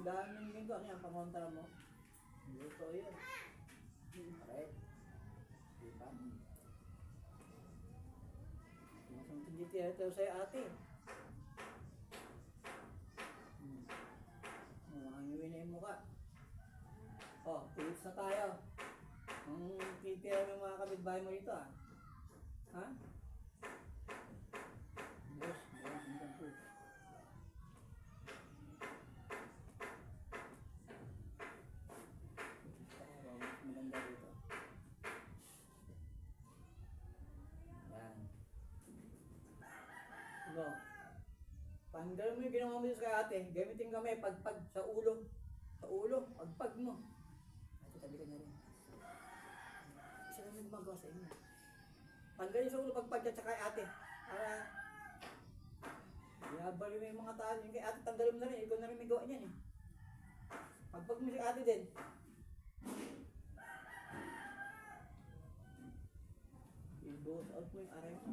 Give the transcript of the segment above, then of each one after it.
Ang daming ginto. Ano yan? Pangontra mo? Luto yun. Correct. Diba? Masamtin dito yan. Ito sa'yo ate. Mangiwin na yung mukha. Oh, tips na tayo. Ang titira ng mga kapitbahay mo dito ah. Ha? Boss, hanggang po. Maganda dito. Yan. Ano? Tanggal mo yung ginawa mo sa kay ate. Gamitin kamay, pagpag sa ulo. Sa ulo, pagpag mo. Ate, tabi ka na rin. Isa lang may gumagawa sa inyo. Tanggalin sa ulo, pagpag at kay ate. Para binabali mo yung mga tao. Yung kay ate, tanggalin mo na rin. Ikaw na rin may gawa niyan eh. Pagpag mo si ate din. I-boss out mo yung aray mo.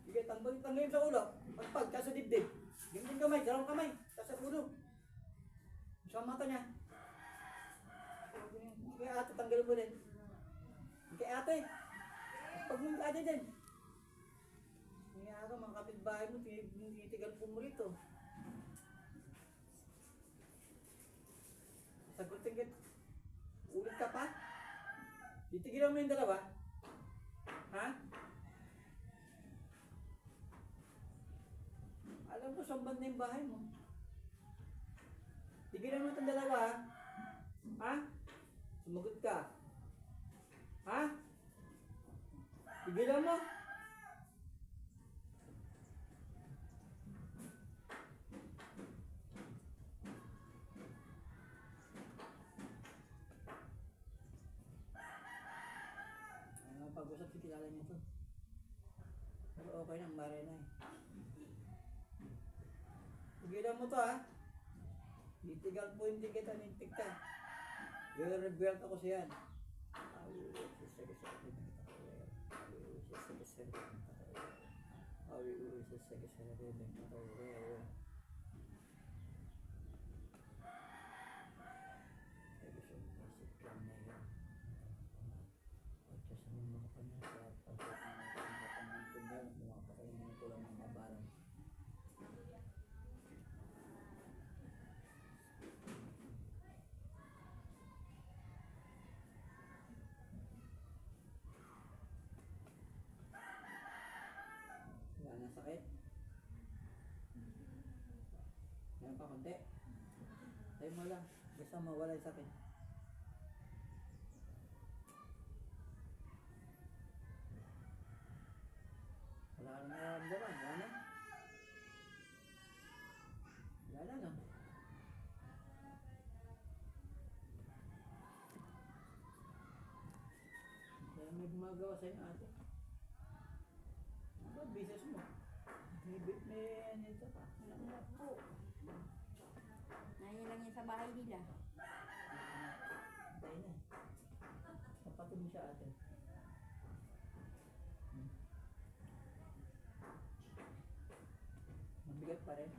Sige, tanggalin sa ulo. Pagpag, sa dibdib. Gamitin kamay, dalawang kamay. Sa ulo. Sa mata niya. Kaya ate, tanggalin mo din. Kaya ate, pag mo ate din. Kaya ka, mga kapitbahay mo, tinitigal po mo rito. Sagutin ka. Ulit ka pa? Titigilan mo yung dalawa? Ha? Alam mo, saan na yung bahay mo? Tigilan mo itong dalawa, ha? Ha? Sumagot ka. Ha? Tigilan mo. Ano pag-usap si kilala niyo to? Pero okay na, mare na eh. Tigilan mo to ha. Titigal po hindi kita, nintig ka. I-rebelt ako siyan. Wala na sakit. Meron pa konti. Tayo mo lang. Basta mawala yung sakit. Wala ka na nararamdaman. Wala na. Wala na no. Kaya may gumagawa sa'yo ate. Ano business mo? May nito pa. Wala po. Nangyay lang yan sa bahay nila. Tayo na. Kapatid mo siya ate. Mabigat pa rin.